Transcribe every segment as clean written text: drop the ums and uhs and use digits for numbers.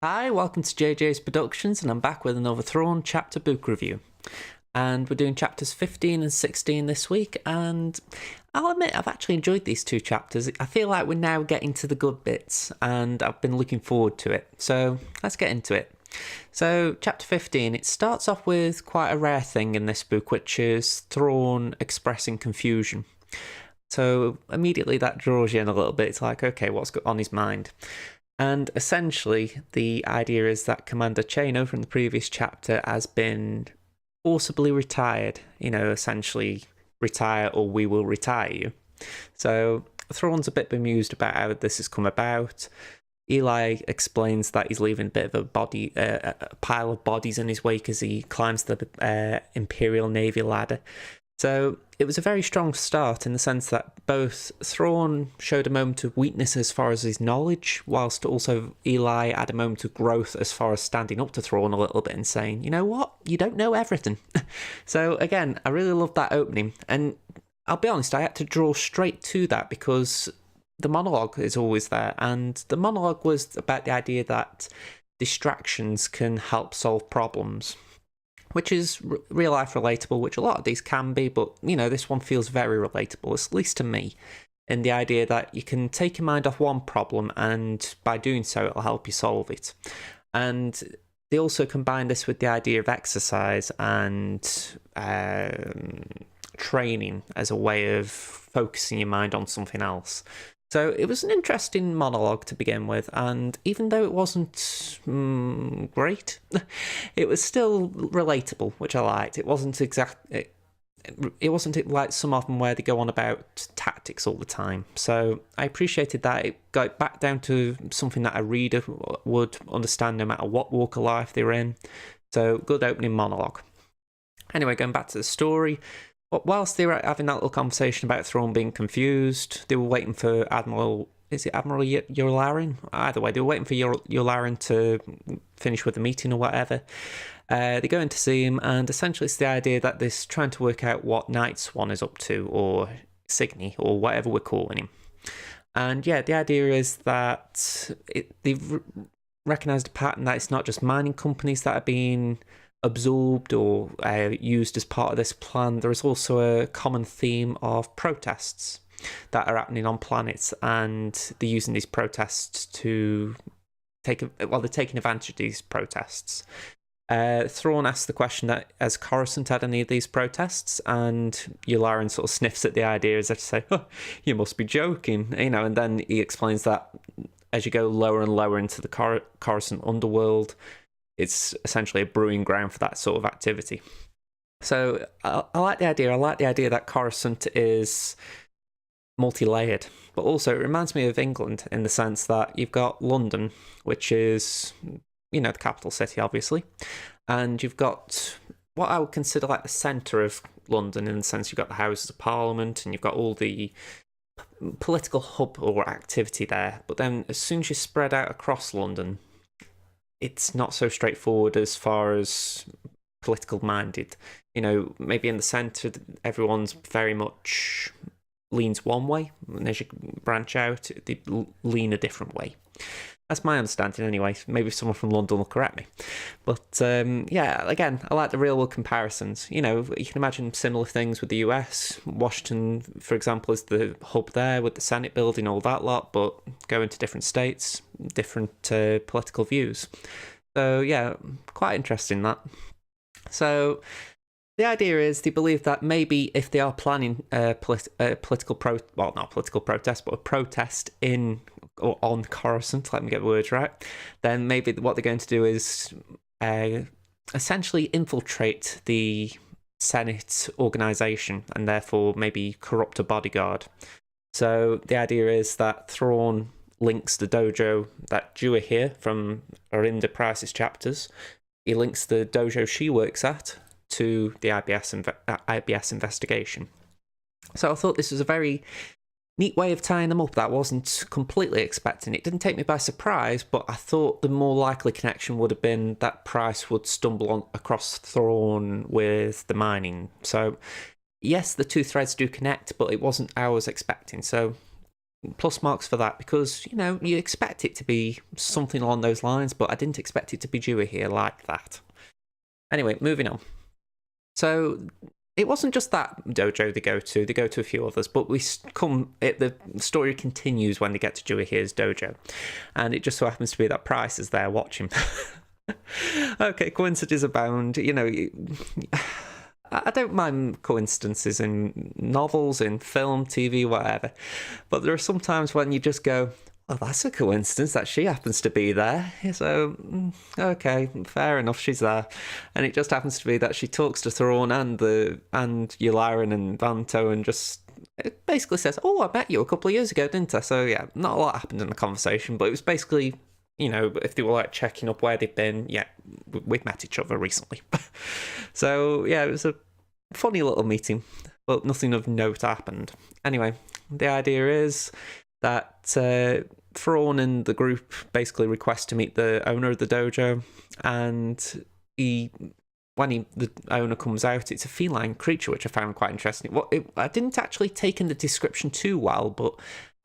Hi, welcome to JJ's Productions, and I'm back with another Thrawn chapter book review. And we're doing chapters 15 and 16 this week, and I'll admit I've actually enjoyed these two chapters. I feel like we're now getting to the good bits, and I've been looking forward to it. So let's get into it. So, chapter 15, it starts off with quite a rare thing in this book, which is Thrawn expressing confusion. So immediately that draws you in a little bit. It's like, okay, what's on his mind? And essentially, the idea is that Commander Chano from the previous chapter has been forcibly retired. You know, essentially, retire or we will retire you. So Thrawn's a bit bemused about how this has come about. Eli explains that he's leaving a bit of a pile of bodies in his wake as he climbs the Imperial Navy ladder. So it was a very strong start in the sense that both Thrawn showed a moment of weakness as far as his knowledge, whilst also Eli had a moment of growth as far as standing up to Thrawn a little bit and saying, you know what, you don't know everything. So again, I really loved that opening, and I'll be honest, I had to draw straight to that because the monologue is always there, and the monologue was about the idea that distractions can help solve problems, which is real life relatable, which a lot of these can be, but you know, this one feels very relatable, at least to me, in the idea that you can take your mind off one problem and by doing so it'll help you solve it. And they also combine this with the idea of exercise and training as a way of focusing your mind on something else. So it was an interesting monologue to begin with, and even though it wasn't great, it was still relatable, which I liked. It wasn't it wasn't like some of them where they go on about tactics all the time. So I appreciated that. It got back down to something that a reader would understand no matter what walk of life they're in. So good opening monologue. Anyway, going back to the story. Whilst they were having that little conversation about Thrawn being confused, they were waiting for Admiral Yularen? Either way, they were waiting for Yularen to finish with the meeting or whatever. They go in to see him, and essentially it's the idea that they're trying to work out what Night Swan is up to, or Signy, or whatever we're calling him. And yeah, the idea is that they've recognised a pattern that it's not just mining companies that are being absorbed or used as part of this plan. There is also a common theme of protests that are happening on planets, and they're using these protests to they're taking advantage of these protests. Thrawn asks the question that has Coruscant had any of these protests, and Yularen sort of sniffs at the idea as if to say, oh, you must be joking, you know, and then he explains that as you go lower and lower into the Coruscant underworld, it's essentially a brewing ground for that sort of activity. So I like the idea. I like the idea that Coruscant is multi-layered, but also it reminds me of England in the sense that you've got London, which is, you know, the capital city, obviously, and you've got what I would consider like the centre of London in the sense you've got the Houses of Parliament and you've got all the political hub or activity there. But then as soon as you spread out across London, it's not so straightforward as far as political minded. You know, maybe in the centre, everyone's very much leans one way, and as you branch out, they lean a different way. That's my understanding anyway. Maybe someone from London will correct me. But yeah, again, I like the real world comparisons. You know, you can imagine similar things with the US. Washington, for example, is the hub there with the Senate building, all that lot, but go into different states, different political views. So yeah, quite interesting that. So the idea is they believe that maybe if they are planning not political protest, but a protest in or on Coruscant, let me get the words right, then maybe what they're going to do is essentially infiltrate the Senate organisation and therefore maybe corrupt a bodyguard. So the idea is that Thrawn links the dojo that Dewar here from Arinda Price's chapters. He links the dojo she works at to the IBS investigation. So I thought this was a very neat way of tying them up that I wasn't completely expecting. It didn't take me by surprise, but I thought the more likely connection would have been that Price would stumble across Thrawn with the mining. So yes, the two threads do connect, but it wasn't I was expecting. So plus marks for that, because, you know, you expect it to be something along those lines, but I didn't expect it to be Dewey here like that. Anyway, moving on. So it wasn't just that dojo they go to a few others, but the story continues when they get to Dewey here's dojo, and it just so happens to be that Price is there watching. Okay, coincidences abound. You know, I don't mind coincidences in novels, in film, TV, whatever, but there are some times when you just go, "Oh, that's a coincidence that she happens to be there." So, okay, fair enough, she's there. And it just happens to be that she talks to Thrawn and Yularen and Vanto, and just it basically says, "Oh, I met you a couple of years ago, didn't I?" So yeah, not a lot happened in the conversation, but it was basically, you know, if they were like checking up where they've been, yeah, we've met each other recently. So yeah, it was a funny little meeting, but nothing of note happened. Anyway, the idea is that Thrawn and the group basically request to meet the owner of the dojo, and when the owner comes out, it's a feline creature, which I found quite interesting. I didn't actually take in the description too well, but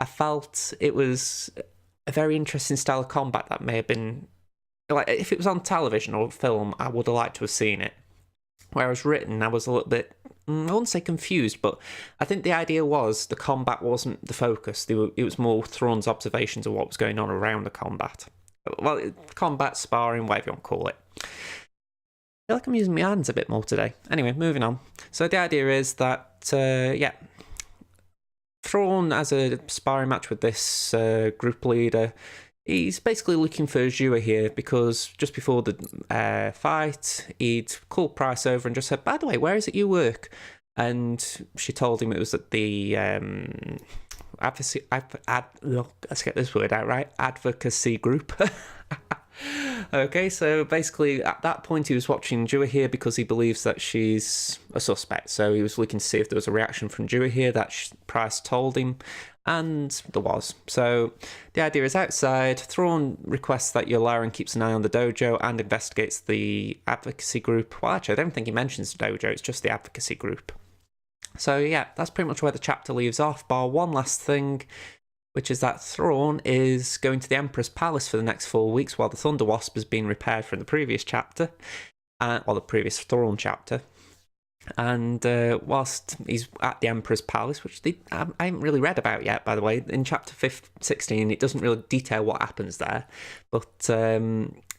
I felt it was a very interesting style of combat that may have been, like, if it was on television or film, I would have liked to have seen it. Whereas written, I was a little bit, I wouldn't say confused, but I think the idea was the combat wasn't the focus. It was more Thrawn's observations of what was going on around the combat. Well, combat, sparring, whatever you want to call it. I feel like I'm using my hands a bit more today. Anyway, moving on. So the idea is that, Thrawn has a sparring match with this group leader. He's basically looking for Zhua here because just before the fight, he'd called Price over and just said, "By the way, where is it you work?" And she told him it was at the advocacy, let's get this word out right, advocacy group. Okay, so basically at that point he was watching Zhua here because he believes that she's a suspect. So he was looking to see if there was a reaction from Zhua here that Price told him, and there was. So the idea is outside, Thrawn requests that Yularen keeps an eye on the dojo and investigates the advocacy group. Well, actually, I don't think he mentions the dojo, it's just the advocacy group. So yeah, that's pretty much where the chapter leaves off, bar one last thing, which is that Thrawn is going to the Emperor's Palace for the next 4 weeks while the Thunder Wasp has been repaired from the previous chapter, or the previous Thrawn chapter. And whilst he's at the Emperor's Palace, which I haven't really read about yet, by the way, in chapter 16, it doesn't really detail what happens there. But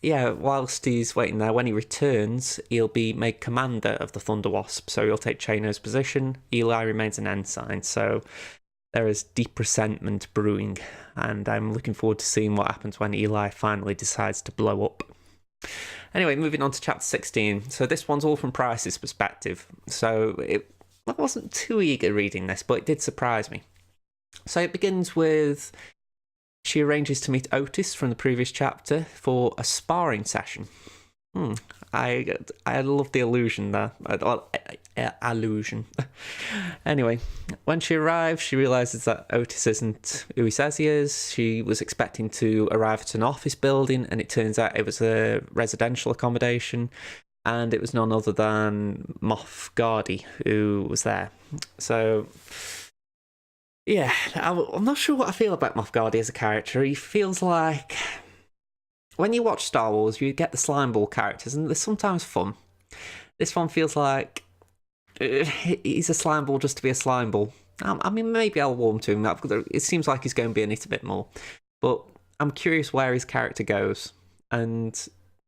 yeah, whilst he's waiting there, when he returns, he'll be made commander of the Thunder Wasp. So he'll take Chano's position. Eli remains an ensign. So there is deep resentment brewing, and I'm looking forward to seeing what happens when Eli finally decides to blow up. Anyway, moving on to chapter 16. So this one's all from Price's perspective. So I wasn't too eager reading this, but it did surprise me. So it begins with she arranges to meet Otis from the previous chapter for a sparring session. I love the illusion there. Allusion. Anyway, when she arrives, she realises that Otis isn't who he says he is. She was expecting to arrive at an office building, and it turns out it was a residential accommodation, and it was none other than Moff Gideon who was there. So yeah, I'm not sure what I feel about Moff Gideon as a character. He feels like, when you watch Star Wars, you get the slimeball characters, and they're sometimes fun. This one feels like he's a slimeball just to be a slimeball. I mean, maybe I'll warm to him. It seems like he's going to be in it a bit more. But I'm curious where his character goes. And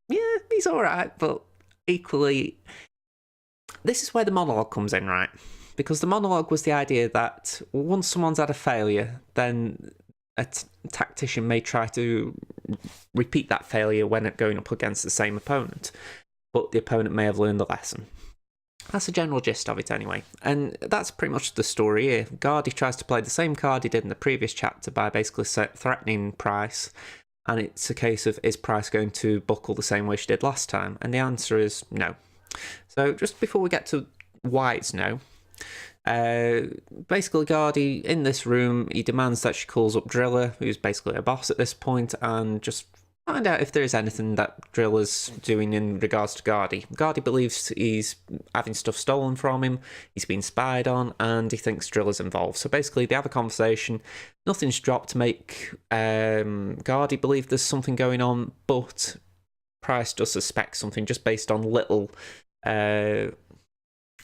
yeah, he's alright, but equally, this is where the monologue comes in, right? Because the monologue was the idea that once someone's had a failure, then a tactician may try to repeat that failure when going up against the same opponent, but the opponent may have learned the lesson. That's the general gist of it anyway, and that's pretty much the story here. Gideon tries to play the same card he did in the previous chapter by basically threatening Price, and it's a case of, is Price going to buckle the same way she did last time? And the answer is no. So just before we get to why it's no, basically Gideon, in this room, he demands that she calls up Driller, who's basically a boss at this point, and just find out if there is anything that Driller's doing in regards to Gardy. Gardy believes he's having stuff stolen from him, he's been spied on, and he thinks Driller's involved. So basically, they have a conversation. Nothing's dropped to make Gardy believe there's something going on, but Price does suspect something just based on little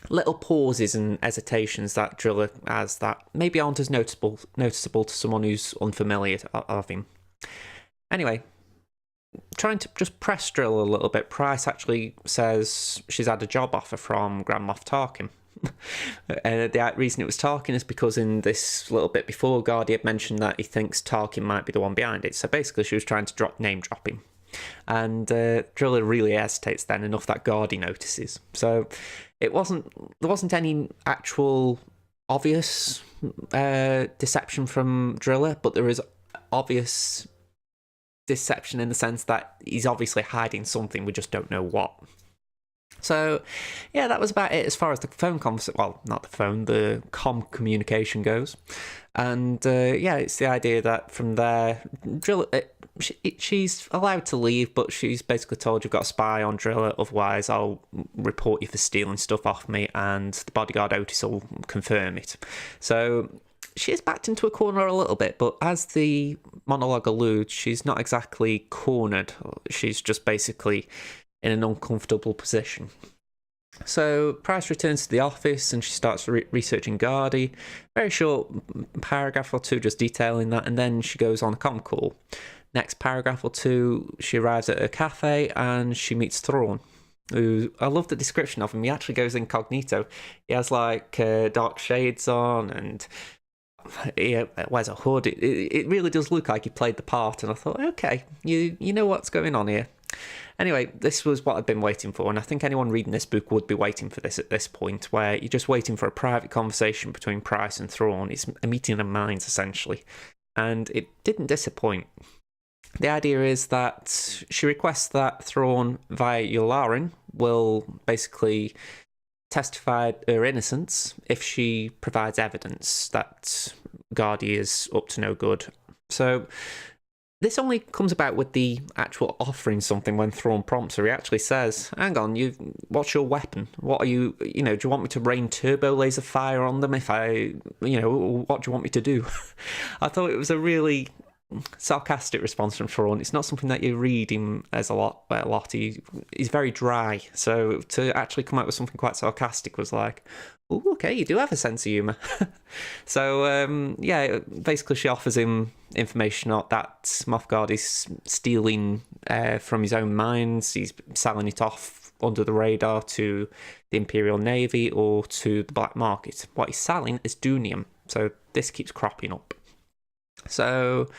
pauses and hesitations that Driller has that maybe aren't as noticeable to someone who's unfamiliar of him. Anyway, trying to just press Driller a little bit, Price actually says she's had a job offer from Grand Moff Tarkin. The reason it was Tarkin is because in this little bit before, Gardy had mentioned that he thinks Tarkin might be the one behind it. So basically, she was trying to name drop him. And Driller really hesitates then enough that Gardy notices. So there wasn't any actual obvious deception from Driller, but there is obvious deception in the sense that he's obviously hiding something, we just don't know what. So yeah, that was about it as far as the phone conversation, well, not the phone, the communication goes. And yeah, it's the idea that from there, Driller, she's allowed to leave, but she's basically told, you've got a spy on Driller, otherwise I'll report you for stealing stuff off me, and the bodyguard Otis will confirm it. So she is backed into a corner a little bit, but as the monologue alludes, she's not exactly cornered. She's just basically in an uncomfortable position. So Price returns to the office and she starts researching Gardy. Very short paragraph or two just detailing that, and then she goes on a comm call. Next paragraph or two, she arrives at a cafe and she meets Thrawn, who, I love the description of him. He actually goes incognito. He has like dark shades on and he wears a hood. It really does look like he played the part, and I thought, okay, you know what's going on here. Anyway, this was what I'd been waiting for, and I think anyone reading this book would be waiting for this at this point, where you're just waiting for a private conversation between Price and Thrawn. It's a meeting of minds, essentially, and it didn't disappoint. The idea is that she requests that Thrawn, via Yularen, will basically testify her innocence if she provides evidence that Gardy is up to no good. So this only comes about with the actual offering something when Thrawn prompts her. He actually says, hang on, what's your weapon? What are you, do you want me to rain turbo laser fire on them if what do you want me to do? I thought it was a really sarcastic response from Thrawn. It's not something that you read him as a lot. He's very dry. So to actually come out with something quite sarcastic was like, oh, okay, you do have a sense of humour. So, yeah, basically she offers him information that Moff Gardy's stealing from his own mines. He's selling it off under the radar to the Imperial Navy or to the black market. What he's selling is Dunium. So this keeps cropping up. So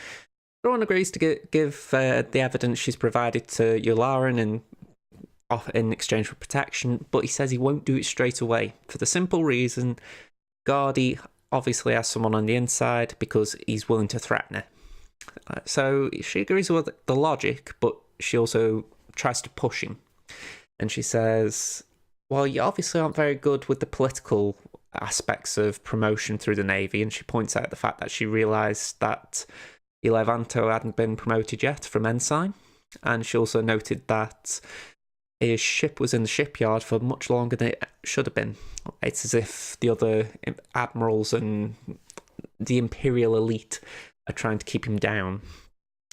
Thrawn agrees to give the evidence she's provided to Yularen in exchange for protection, but he says he won't do it straight away for the simple reason Gardy obviously has someone on the inside because he's willing to threaten her. So she agrees with the logic, but she also tries to push him. And she says, well, you obviously aren't very good with the political aspects of promotion through the Navy, and she points out the fact that she realised that Elevanto hadn't been promoted yet from ensign, and she also noted that his ship was in the shipyard for much longer than it should have been. It's as if the other admirals and the Imperial elite are trying to keep him down.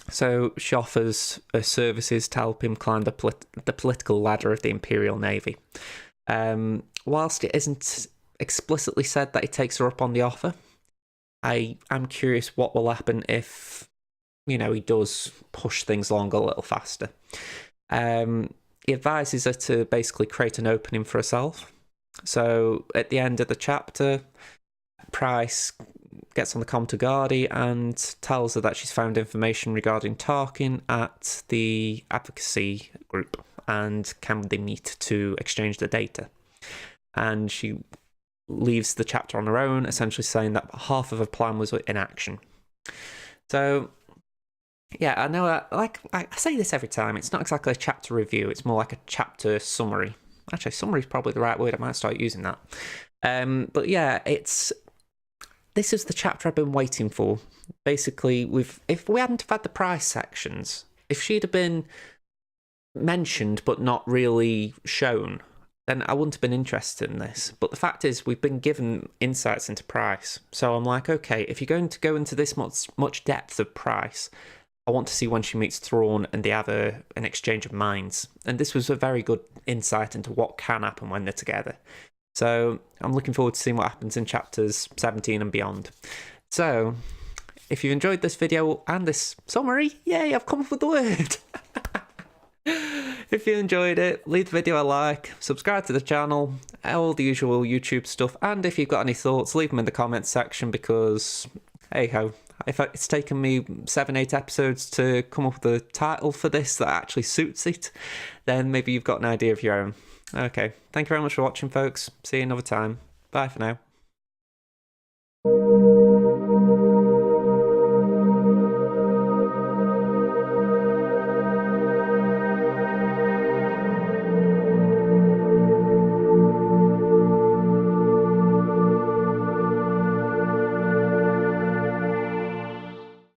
So she offers her services to help him climb the political ladder of the Imperial Navy. Whilst it isn't explicitly said that he takes her up on the offer, I am curious what will happen if, he does push things along a little faster. He advises her to basically create an opening for herself. So at the end of the chapter, Price gets on the comm to Gardy and tells her that she's found information regarding Tarkin at the advocacy group and can they meet to exchange the data. And she leaves the chapter on her own, essentially saying that half of her plan was in action. So yeah, I know, I say this every time, it's not exactly a chapter review, it's more like a chapter summary. Actually, summary is probably the right word, I might start using that. But yeah, this is the chapter I've been waiting for. Basically, if we hadn't have had the Price sections, If she'd have been mentioned but not really shown, then I wouldn't have been interested in this. But the fact is, we've been given insights into Price. So I'm like, okay, if you're going to go into this much depth of Price, I want to see when she meets Thrawn and they have an exchange of minds. And this was a very good insight into what can happen when they're together. So I'm looking forward to seeing what happens in chapters 17 and beyond. So if you enjoyed this video and this summary, yay, I've come up with the word. If you enjoyed it, leave the video a like, subscribe to the channel, all the usual YouTube stuff, and if you've got any thoughts, leave them in the comments section, because, hey ho, if it's taken me 7-8 episodes to come up with a title for this that actually suits it, then maybe you've got an idea of your own. Okay, thank you very much for watching, folks. See you another time. Bye for now.